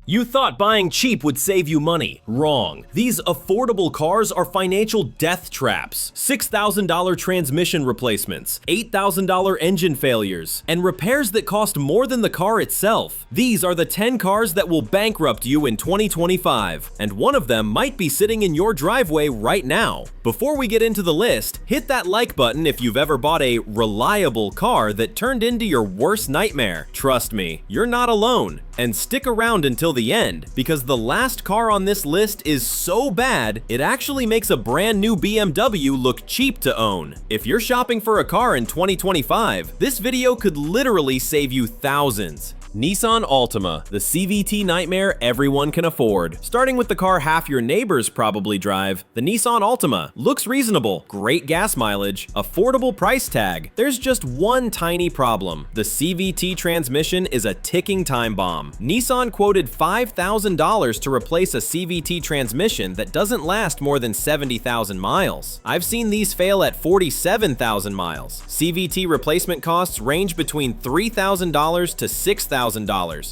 You thought buying cheap would save you money. Wrong. These affordable cars are financial death traps. $6,000 transmission replacements, $8,000 engine failures, and repairs that cost more than the car itself. These are the 10 cars that will bankrupt you in 2025, and one of them might be sitting in your driveway right now. Before we get into the list, hit that like button if you've ever bought a reliable car that turned into your worst nightmare. Trust me, you're not alone. And stick around until the end, because the last car on this list is so bad, it actually makes a brand new BMW look cheap to own. If you're shopping for a car in 2025, this video could literally save you thousands. Nissan Altima, the CVT nightmare everyone can afford. Starting with the car half your neighbors probably drive, the Nissan Altima looks reasonable, great gas mileage, affordable price tag. There's just one tiny problem. The CVT transmission is a ticking time bomb. Nissan quoted $5,000 to replace a CVT transmission that doesn't last more than 70,000 miles. I've seen these fail at 47,000 miles. CVT replacement costs range between $3,000 to $6,000.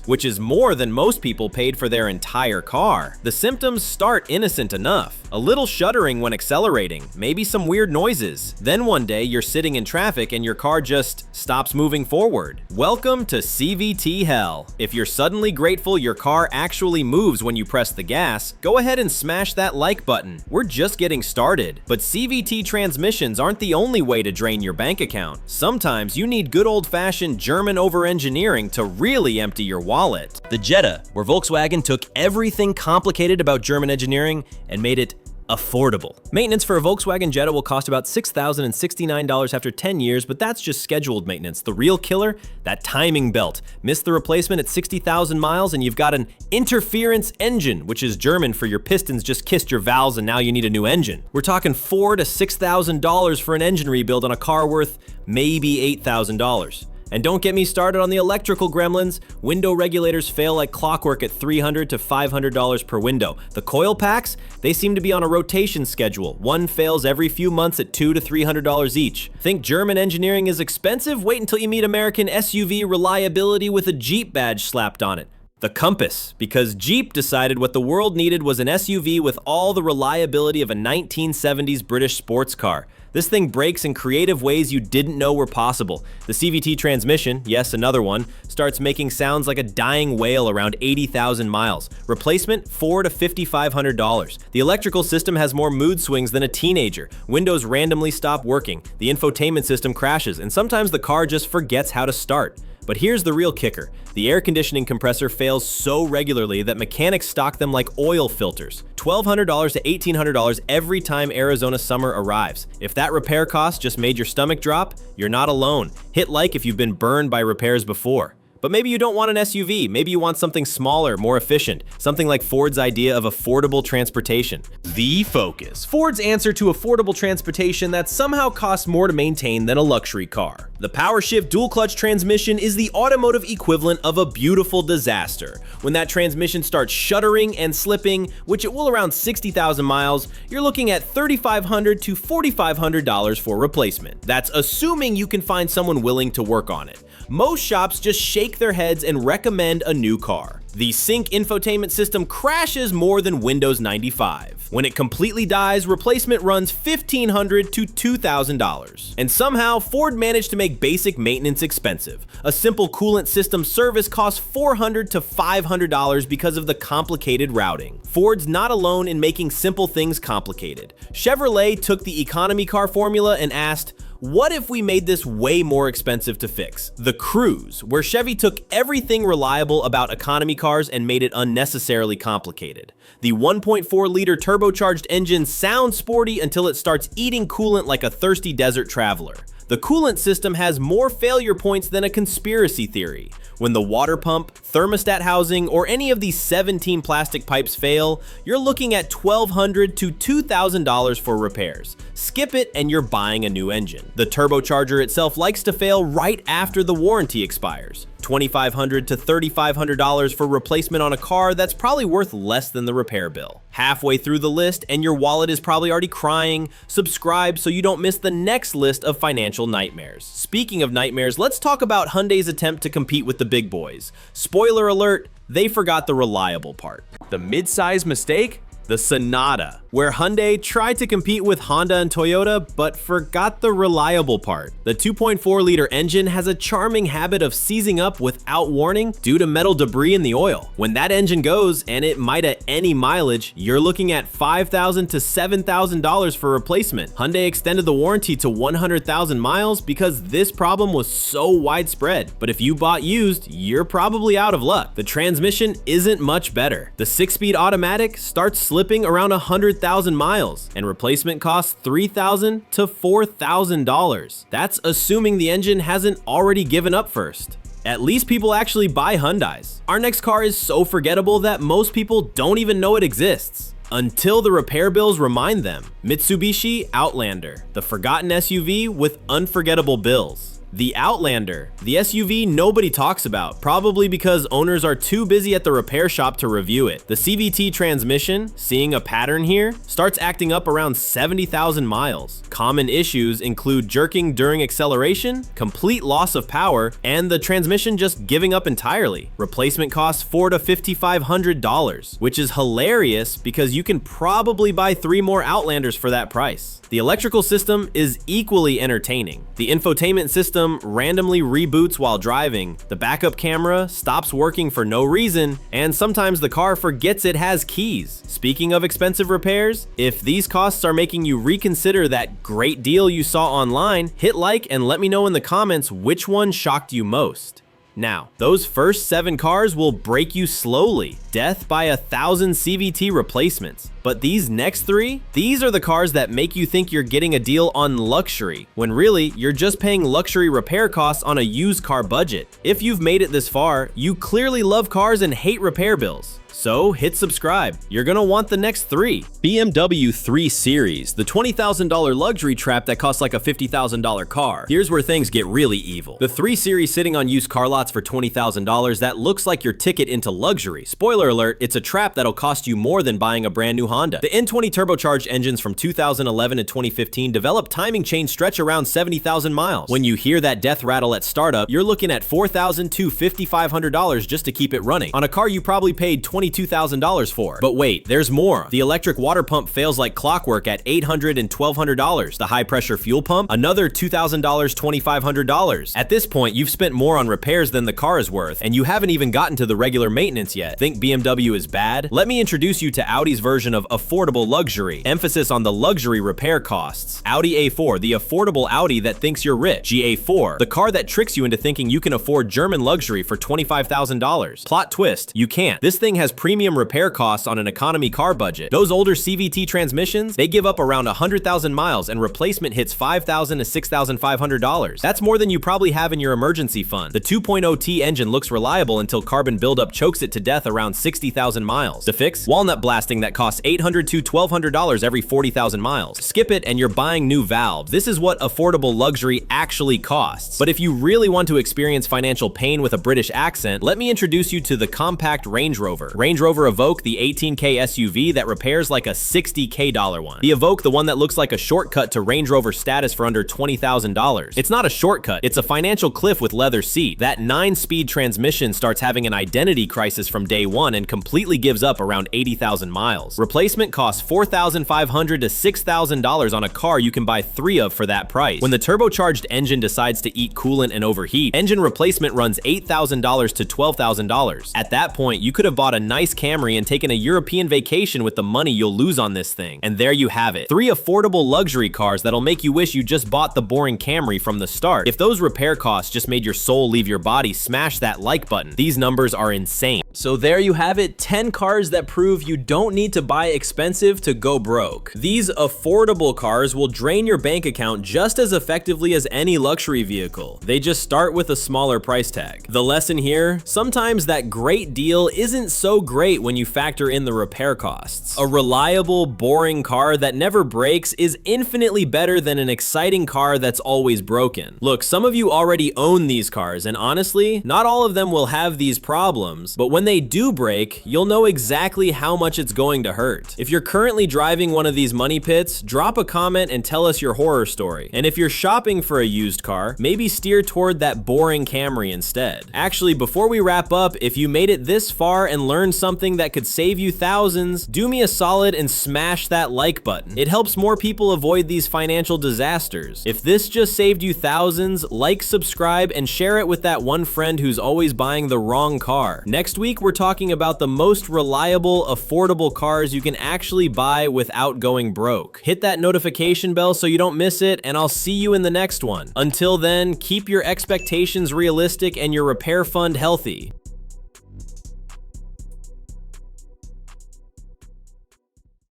Which is more than most people paid for their entire car. The symptoms start innocent enough. A little shuddering when accelerating, maybe some weird noises. Then one day you're sitting in traffic and your car just stops moving forward. Welcome to CVT hell. If you're suddenly grateful your car actually moves when you press the gas, go ahead and smash that like button. We're just getting started. But CVT transmissions aren't the only way to drain your bank account. Sometimes you need good old-fashioned German over-engineering to really empty your wallet. The Jetta, where Volkswagen took everything complicated about German engineering and made it affordable. Maintenance for a Volkswagen Jetta will cost about $6,069 after 10 years, but that's just scheduled maintenance. The real killer? That timing belt. Miss the replacement at 60,000 miles and you've got an interference engine, which is German for your pistons just kissed your valves and now you need a new engine. We're talking $4,000 to $6,000 for an engine rebuild on a car worth maybe $8,000. And don't get me started on the electrical gremlins. Window regulators fail like clockwork at $300 to $500 per window. The coil packs, they seem to be on a rotation schedule. One fails every few months at $200 to $300 each. Think German engineering is expensive? Wait until you meet American SUV reliability with a Jeep badge slapped on it. The Compass, because Jeep decided what the world needed was an SUV with all the reliability of a 1970s British sports car. This thing brakes in creative ways you didn't know were possible. The CVT transmission, yes, another one, starts making sounds like a dying whale around 80,000 miles. Replacement, $400 to $5,500. The electrical system has more mood swings than a teenager. Windows randomly stop working. The infotainment system crashes, and sometimes the car just forgets how to start. But here's the real kicker. The air conditioning compressor fails so regularly that mechanics stock them like oil filters. $1,200 to $1,800 every time Arizona summer arrives. If that repair cost just made your stomach drop, you're not alone. Hit like if you've been burned by repairs before. But maybe you don't want an SUV, maybe you want something smaller, more efficient, something like Ford's idea of affordable transportation. The Focus, Ford's answer to affordable transportation that somehow costs more to maintain than a luxury car. The PowerShift dual-clutch transmission is the automotive equivalent of a beautiful disaster. When that transmission starts shuddering and slipping, which it will around 60,000 miles, you're looking at $3,500 to $4,500 for replacement. That's assuming you can find someone willing to work on it. Most shops just shake their heads and recommend a new car. The Sync infotainment system crashes more than Windows 95. When it completely dies, replacement runs $1,500 to $2,000. And somehow, Ford managed to make basic maintenance expensive. A simple coolant system service costs $400 to $500 because of the complicated routing. Ford's not alone in making simple things complicated. Chevrolet took the economy car formula and asked, what if we made this way more expensive to fix? The Cruze, where Chevy took everything reliable about economy cars and made it unnecessarily complicated. The 1.4-liter turbocharged engine sounds sporty until it starts eating coolant like a thirsty desert traveler. The coolant system has more failure points than a conspiracy theory. When the water pump, thermostat housing, or any of these 17 plastic pipes fail, you're looking at $1,200 to $2,000 for repairs. Skip it and you're buying a new engine. The turbocharger itself likes to fail right after the warranty expires. $2,500 to $3,500 for replacement on a car that's probably worth less than the repair bill. Halfway through the list and your wallet is probably already crying. Subscribe so you don't miss the next list of financial financial nightmares. Speaking of nightmares, let's talk about Hyundai's attempt to compete with the big boys. Spoiler alert, they forgot the reliable part. The mid-size mistake? The Sonata, where Hyundai tried to compete with Honda and Toyota but forgot the reliable part. The 2.4-liter engine has a charming habit of seizing up without warning due to metal debris in the oil. When that engine goes, and it might at any mileage, you're looking at $5,000 to $7,000 for replacement. Hyundai extended the warranty to 100,000 miles because this problem was so widespread. But if you bought used, you're probably out of luck. The transmission isn't much better. The 6-speed automatic starts slipping around 100,000 miles, and replacement costs $3,000 to $4,000. That's assuming the engine hasn't already given up first. At least people actually buy Hyundais. Our next car is so forgettable that most people don't even know it exists, until the repair bills remind them. Mitsubishi Outlander, the forgotten SUV with unforgettable bills. The Outlander, the SUV nobody talks about, probably because owners are too busy at the repair shop to review it. The CVT transmission, seeing a pattern here, starts acting up around 70,000 miles. Common issues include jerking during acceleration, complete loss of power, and the transmission just giving up entirely. Replacement costs $400 to $5,500, which is hilarious because you can probably buy 3 more Outlanders for that price. The electrical system is equally entertaining. The infotainment system randomly reboots while driving, the backup camera stops working for no reason, and sometimes the car forgets it has keys. Speaking of expensive repairs, if these costs are making you reconsider that great deal you saw online, hit like and let me know in the comments which one shocked you most. Now, those first 7 cars will break you slowly, death by 1,000 CVT replacements. But these next 3, these are the cars that make you think you're getting a deal on luxury, when really, you're just paying luxury repair costs on a used car budget. If you've made it this far, you clearly love cars and hate repair bills. So hit subscribe, you're gonna want the next 3. BMW 3 Series, the $20,000 luxury trap that costs like a $50,000 car. Here's where things get really evil. The 3 Series sitting on used car lots for $20,000 that looks like your ticket into luxury. Spoiler alert, it's a trap that'll cost you more than buying a brand new Honda. The N20 turbocharged engines from 2011 to 2015 developed timing chains stretch around 70,000 miles. When you hear that death rattle at startup, you're looking at $4,000 to $5,500 just to keep it running, on a car you probably paid $22,000 for. But wait, there's more. The electric water pump fails like clockwork at $800 and $1,200. The high pressure fuel pump, another $2,000, $2,500. At this point, you've spent more on repairs than the car is worth, and you haven't even gotten to the regular maintenance yet. Think BMW is bad? Let me introduce you to Audi's version of affordable luxury. Emphasis on the luxury repair costs. Audi A4, the affordable Audi that thinks you're rich. GA4, the car that tricks you into thinking you can afford German luxury for $25,000. Plot twist, you can't. This thing has premium repair costs on an economy car budget. Those older CVT transmissions, they give up around 100,000 miles and replacement hits $5,000 to $6,500. That's more than you probably have in your emergency fund. The 2.0T engine looks reliable until carbon buildup chokes it to death around 60,000 miles. The fix? Walnut blasting that costs $800 to $1,200 every 40,000 miles. Skip it and you're buying new valves. This is what affordable luxury actually costs. But if you really want to experience financial pain with a British accent, let me introduce you to the compact Range Rover. Range Rover Evoque, the 18K SUV that repairs like a $60K one. The Evoque, the one that looks like a shortcut to Range Rover status for under $20,000. It's not a shortcut, it's a financial cliff with leather seat. That 9-speed transmission starts having an identity crisis from day one and completely gives up around 80,000 miles. Replacement costs $4,500 to $6,000 on a car you can buy 3 of for that price. When the turbocharged engine decides to eat coolant and overheat, engine replacement runs $8,000 to $12,000. At that point, you could have bought a nice Camry and taken a European vacation with the money you'll lose on this thing. And there you have it. 3 affordable luxury cars that'll make you wish you just bought the boring Camry from the start. If those repair costs just made your soul leave your body, smash that like button. These numbers are insane. So there you have it, 10 cars that prove you don't need to buy expensive to go broke. These affordable cars will drain your bank account just as effectively as any luxury vehicle. They just start with a smaller price tag. The lesson here, sometimes that great deal isn't so great when you factor in the repair costs. A reliable, boring car that never breaks is infinitely better than an exciting car that's always broken. Look, some of you already own these cars, and honestly, not all of them will have these problems, but when when they do break, you'll know exactly how much it's going to hurt. If you're currently driving one of these money pits, drop a comment and tell us your horror story. And if you're shopping for a used car, maybe steer toward that boring Camry instead. Actually, before we wrap up, if you made it this far and learned something that could save you thousands, do me a solid and smash that like button. It helps more people avoid these financial disasters. If this just saved you thousands, like, subscribe, and share it with that one friend who's always buying the wrong car. Next week, we're talking about the most reliable, affordable cars you can actually buy without going broke. Hit that notification bell so you don't miss it, and I'll see you in the next one. Until then, keep your expectations realistic and your repair fund healthy.